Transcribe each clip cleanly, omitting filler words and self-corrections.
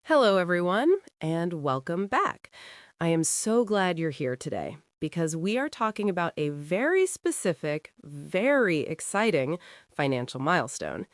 Hello, everyone, and welcome back. I am so glad you're here today because we are talking about a very specific, very exciting financial milestone.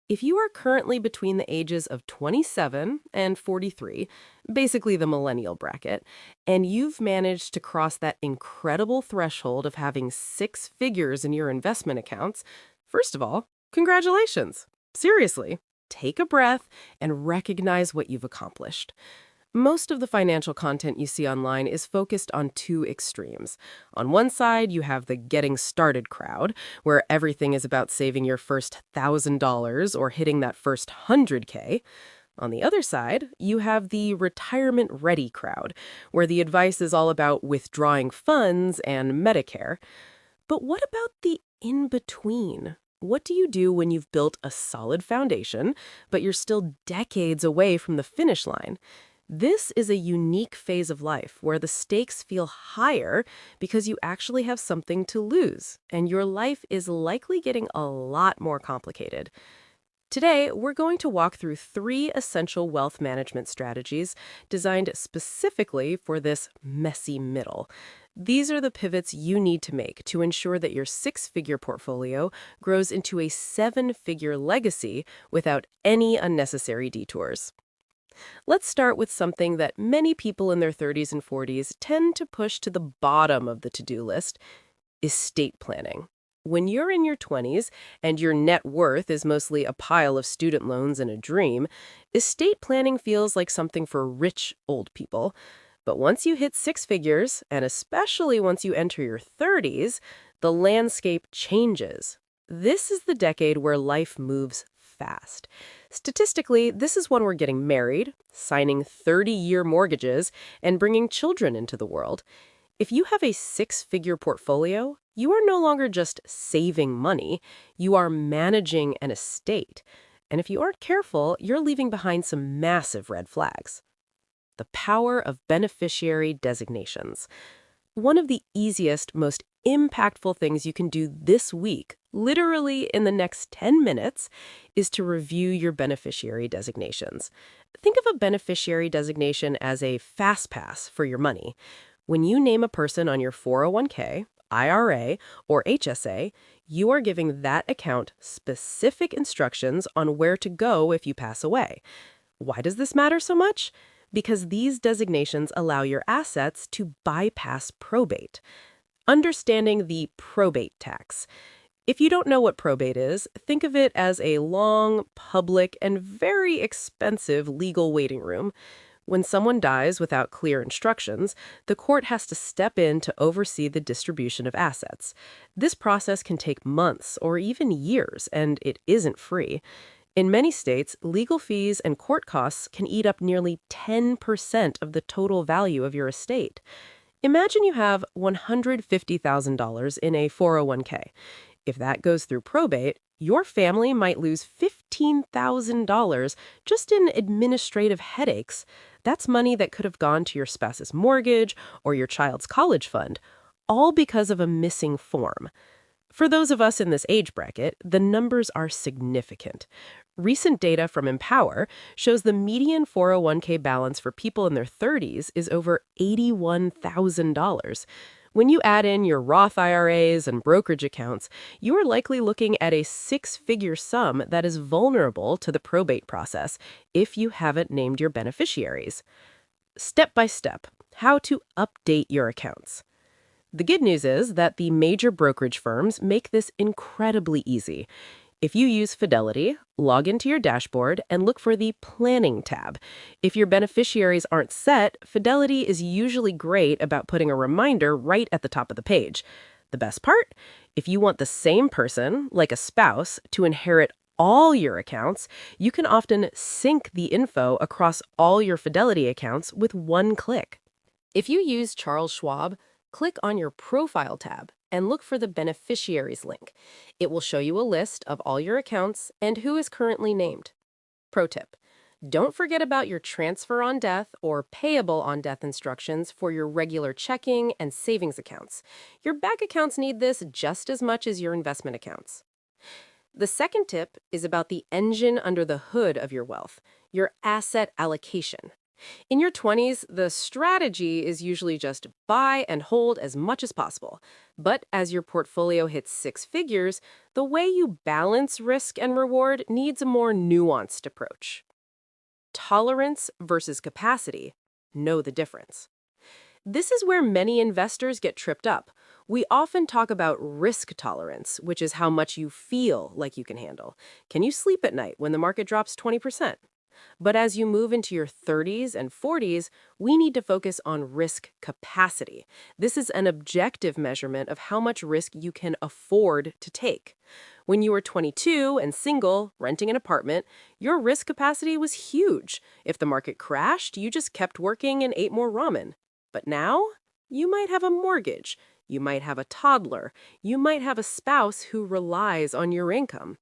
If you are currently between the ages of 27 and 43, basically the millennial bracket, and you've managed to cross that incredible threshold of having six figures in your investment accounts, first of all, congratulations. Seriously, take a breath and recognize what you've accomplished. Most of the financial content you see online is focused on two extremes. On one side, you have the getting started crowd, where everything is about saving your first $1,000 or hitting that first 100K. On the other side, you have the retirement ready crowd, where the advice is all about withdrawing funds and Medicare. But what about the in between? What do you do when you've built a solid foundation, but you're still decades away from the finish line? This is a unique phase of life where the stakes feel higher because you actually have something to lose, and your life is likely getting a lot more complicated. Today, we're going to walk through three essential wealth management strategies designed specifically for this messy middle. These are the pivots you need to make to ensure that your six-figure portfolio grows into a seven-figure legacy without any unnecessary detours. Let's start with something that many people in their 30s and 40s tend to push to the bottom of the to-do list: estate planning. When you're in your 20s and your net worth is mostly a pile of student loans and a dream, estate planning feels like something for rich old people. But once you hit six figures, and especially once you enter your 30s, the landscape changes. This is the decade where life moves fast. Statistically, this is when we're getting married, signing 30-year mortgages, and bringing children into the world. If you have a six-figure portfolio, you are no longer just saving money, you are managing an estate. And if you aren't careful, you're leaving behind some massive red flags. The power of beneficiary designations. One of the easiest, most impactful things you can do this week, literally in the next 10 minutes, is to review your beneficiary designations. Think of a beneficiary designation as a fast pass for your money. When you name a person on your 401k, IRA, or HSA, you are giving that account specific instructions on where to go if you pass away. Why does this matter so much? Because these designations allow your assets to bypass probate. Understanding the probate tax. If you don't know what probate is, think of it as a long, public, and very expensive legal waiting room. When someone dies without clear instructions, the court has to step in to oversee the distribution of assets. This process can take months or even years, and it isn't free. In many states, legal fees and court costs can eat up nearly 10% of the total value of your estate. Imagine you have $150,000 in a 401k. If that goes through probate, your family might lose $15,000 just in administrative headaches. That's money that could have gone to your spouse's mortgage or your child's college fund, all because of a missing form. For those of us in this age bracket, the numbers are significant. Recent data from Empower shows the median 401k balance for people in their 30s is over $81,000. When you add in your Roth IRAs and brokerage accounts, you are likely looking at a six-figure sum that is vulnerable to the probate process if you haven't named your beneficiaries. Step by step, how to update your accounts. The good news is that the major brokerage firms make this incredibly easy. If you use Fidelity, log into your dashboard and look for the Planning tab. If your beneficiaries aren't set, Fidelity is usually great about putting a reminder right at the top of the page. The best part? If you want the same person, like a spouse, to inherit all your accounts, you can often sync the info across all your Fidelity accounts with one click. If you use Charles Schwab, click on your Profile tab and look for the Beneficiaries link. It will show you a list of all your accounts and who is currently named. Pro tip: don't forget about your transfer on death or payable on death instructions for your regular checking and savings accounts. Your bank accounts need this just as much as your investment accounts. The second tip is about the engine under the hood of your wealth, your asset allocation. In your 20s, the strategy is usually just buy and hold as much as possible. But as your portfolio hits six figures, the way you balance risk and reward needs a more nuanced approach. Tolerance versus capacity. Know the difference. This is where many investors get tripped up. We often talk about risk tolerance, which is how much you feel like you can handle. Can you sleep at night when the market drops 20%? But as you move into your 30s and 40s, we need to focus on risk capacity. This is an objective measurement of how much risk you can afford to take. When you were 22 and single, renting an apartment, your risk capacity was huge. If the market crashed, you just kept working and ate more ramen. But now, you might have a mortgage, you might have a toddler, you might have a spouse who relies on your income.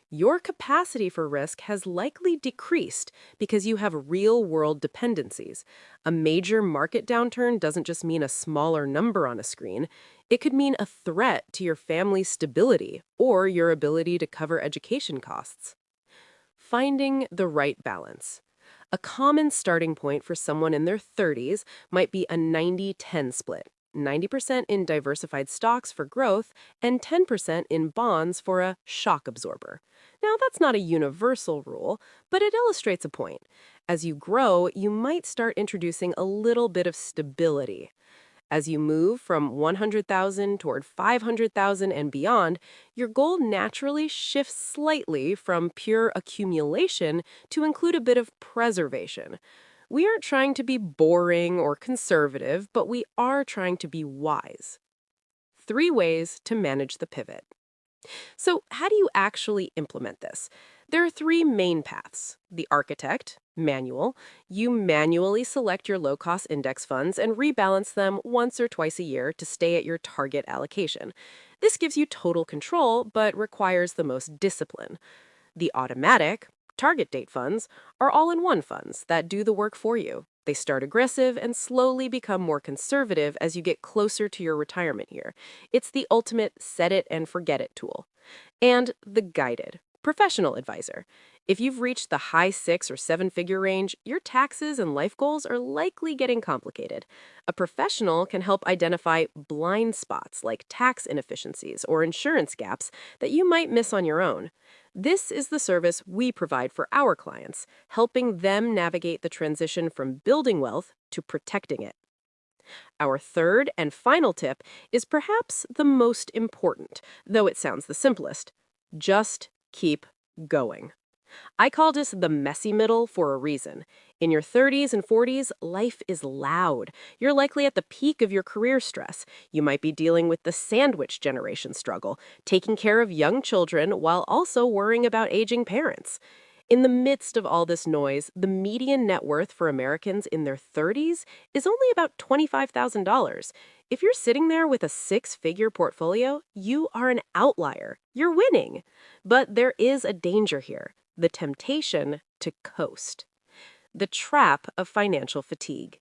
Your capacity for risk has likely decreased because you have real-world dependencies. A major market downturn doesn't just mean a smaller number on a screen. It could mean a threat to your family's stability or your ability to cover education costs. Finding the right balance. A common starting point for someone in their 30s might be a 90-10 split. 90% in diversified stocks for growth and 10% in bonds for a shock absorber. Now, that's not a universal rule, but it illustrates a point. As you grow, you might start introducing a little bit of stability. As you move from 100,000 toward 500,000 and beyond, your goal naturally shifts slightly from pure accumulation to include a bit of preservation. We aren't trying to be boring or conservative, but we are trying to be wise. 3 ways to manage the pivot. So, how do you actually implement this? There are 3 main paths. The architect, manual. You manually select your low-cost index funds and rebalance them once or twice a year to stay at your target allocation. This gives you total control, but requires the most discipline. The automatic, target date funds are all-in-one funds that do the work for you. They start aggressive and slowly become more conservative as you get closer to your retirement year. It's the ultimate set it and forget it tool. And the guided, professional advisor. If you've reached the high 6 or 7-figure range, your taxes and life goals are likely getting complicated. A professional can help identify blind spots like tax inefficiencies or insurance gaps that you might miss on your own. This is the service we provide for our clients, helping them navigate the transition from building wealth to protecting it. Our third and final tip is perhaps the most important, though it sounds the simplest. Just keep going. I call this the messy middle for a reason. In your 30s and 40s, life is loud. You're likely at the peak of your career stress. You might be dealing with the sandwich generation struggle, taking care of young children while also worrying about aging parents. In the midst of all this noise, the median net worth for Americans in their 30s is only about $25,000. If you're sitting there with a 6-figure portfolio, you are an outlier. You're winning. But there is a danger here, the temptation to coast. The trap of financial fatigue.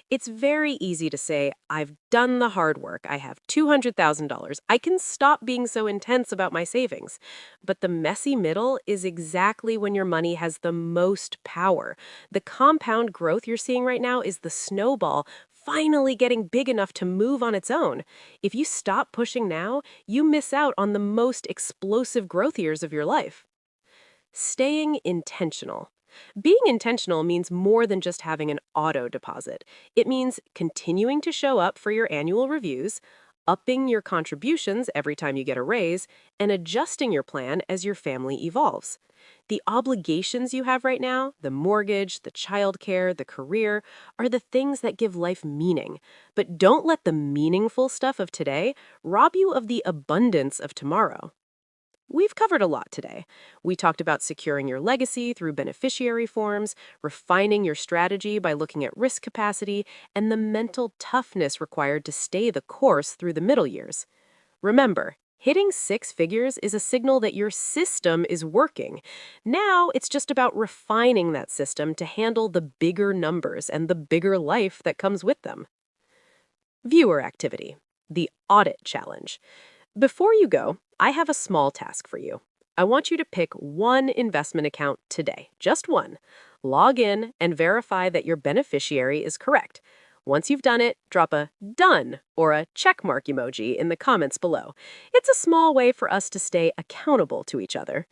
It's very easy to say, I've done the hard work, I have $200,000, I can stop being so intense about my savings. But the messy middle is exactly when your money has the most power. The compound growth you're seeing right now is the snowball finally getting big enough to move on its own. If you stop pushing now, you miss out on the most explosive growth years of your life. Staying intentional. Being intentional means more than just having an auto deposit. It means continuing to show up for your annual reviews, upping your contributions every time you get a raise, and adjusting your plan as your family evolves. The obligations you have right now, the mortgage, the childcare, the career, are the things that give life meaning. But don't let the meaningful stuff of today rob you of the abundance of tomorrow. We've covered a lot today. We talked about securing your legacy through beneficiary forms, refining your strategy by looking at risk capacity, and the mental toughness required to stay the course through the middle years. Remember, hitting 6 figures is a signal that your system is working. Now it's just about refining that system to handle the bigger numbers and the bigger life that comes with them. Viewer activity, the audit challenge. Before you go, I have a small task for you. I want you to pick one investment account today, just one. Log in and verify that your beneficiary is correct. Once you've done it, drop a done or a check mark emoji in the comments below. It's a small way for us to stay accountable to each other.